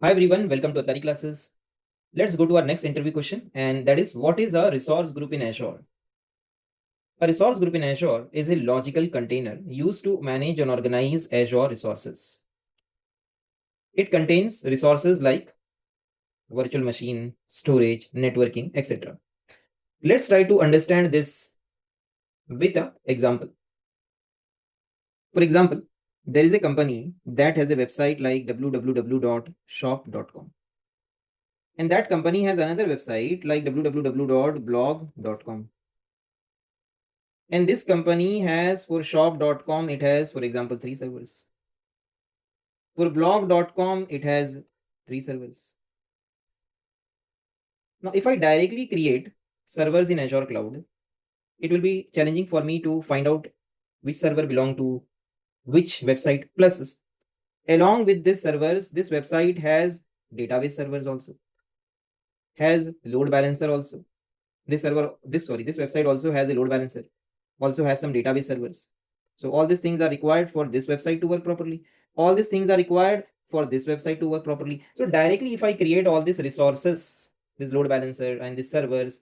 Hi everyone, welcome to Attari Classes. Let's go to our next interview question, and that is, what is a resource group in Azure? A resource group in Azure is a logical container used to manage and organize Azure resources. It contains resources like virtual machine, storage, networking, etc. Let's try to understand this with an example. For example, there is a company that has a website like www.shop.com. And that company has another website like www.blog.com. And this company has, for shop.com, it has, for example, 3 servers. For blog.com, it has 3 servers. Now, if I directly create servers in Azure Cloud, it will be challenging for me to find out which server belong to which website. Plus, along with this servers, this website has database servers also, has load balancer also. This website also has a load balancer, also has some database servers. So all these things are required for this website to work properly. All these things are required for this website to work properly. So directly, if I create all these resources, this load balancer and these servers,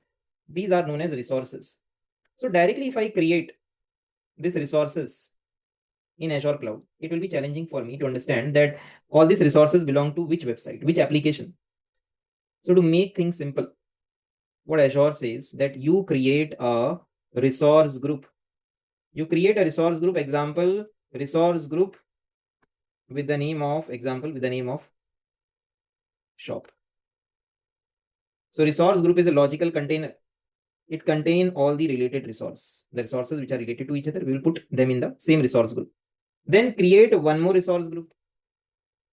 these are known as resources. So directly, if I create these resources in Azure Cloud, it will be challenging for me to understand that all these resources belong to which website, which application. So to make things simple, what Azure says that you create a resource group. You create a resource group, example, resource group with the name of shop. So resource group is a logical container. It contains all the related the resources which are related to each other. We will put them in the same resource group. Then create one more resource group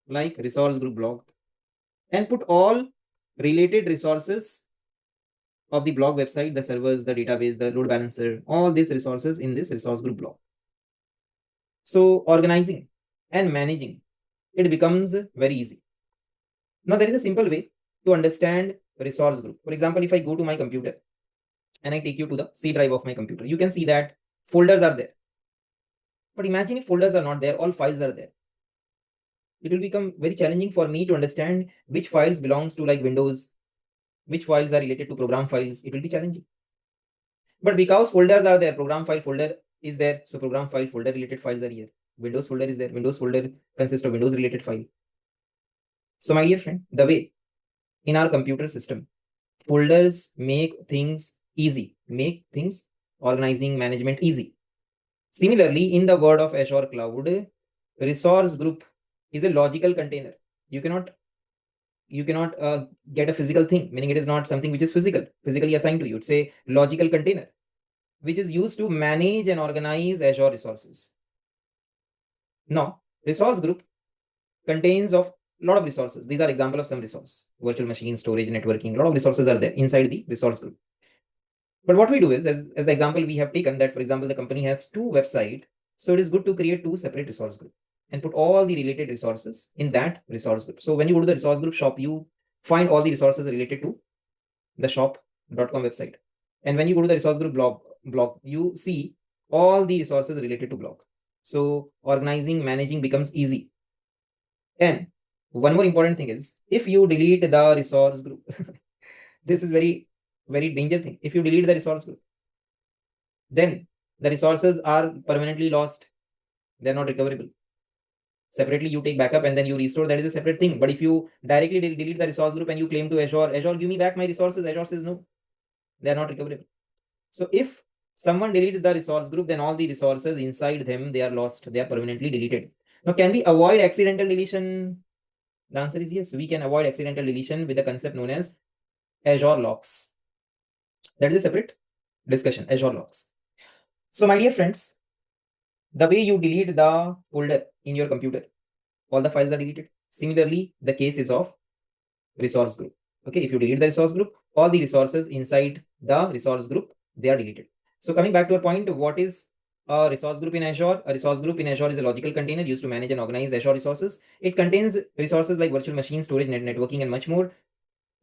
like resource group blog and put all related resources of the blog website, the servers, the database, the load balancer, all these resources in this resource group blog. So organizing and managing, it becomes very easy. Now there is a simple way to understand resource group. For example, if I go to my computer and I take you to the C drive of my computer, you can see that folders are there. But imagine if folders are not there, all files are there. It will become very challenging for me to understand which files belongs to like Windows, which files are related to program files. It will be challenging. But because folders are there, program file folder is there. So program file folder related files are here. Windows folder is there. Windows folder consists of Windows related file. So my dear friend, the way in our computer system, folders make things easy, make things organizing management easy. Similarly, in the world of Azure Cloud, resource group is a logical container. You cannot get a physical thing, meaning it is not something which is physically assigned to you. It's a logical container which is used to manage and organize Azure resources. Now, resource group contains of a lot of resources. These are example of some resource: virtual machine, storage, networking. A lot of resources are there inside the resource group. But what we do is, as the example we have taken, that for example, the company has 2 websites. So it is good to create 2 separate resource group and put all the related resources in that resource group. So when you go to the resource group shop, you find all the resources related to the shop.com website. And when you go to the resource group blog, you see all the resources related to blog. So organizing, managing becomes easy. And one more important thing is, if you delete the resource group, this is very, very dangerous thing. If you delete the resource group, then the resources are permanently lost. They're not recoverable. Separately, you take backup and then you restore. That is a separate thing. But if you directly delete the resource group and you claim to Azure, give me back my resources, Azure says no, they're not recoverable. So if someone deletes the resource group, then all the resources inside them, they are lost. They are permanently deleted. Now, can we avoid accidental deletion? The answer is yes. We can avoid accidental deletion with a concept known as Azure locks. That is a separate discussion, Azure locks. So my dear friends, the way you delete the folder in your computer, all the files are deleted. Similarly, the case is of resource group. Okay, if you delete the resource group, all the resources inside the resource group, they are deleted. So coming back to our point, what is a resource group in Azure? A resource group in Azure is a logical container used to manage and organize Azure resources. It contains resources like virtual machines, storage, networking, and much more.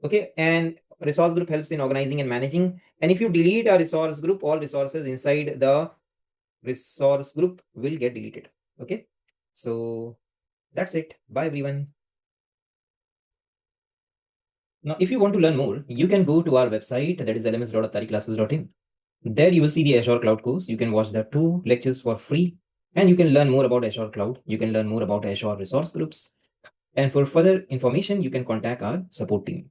Okay, and resource group helps in organizing and managing. And if you delete a resource group, all resources inside the resource group will get deleted. Okay, so that's it. Bye everyone. Now, if you want to learn more, you can go to our website, that is lms.attariclasses.in. There you will see the Azure Cloud course. You can watch the 2 lectures for free, and you can learn more about Azure Cloud. You can learn more about Azure Resource Groups. And for further information, you can contact our support team.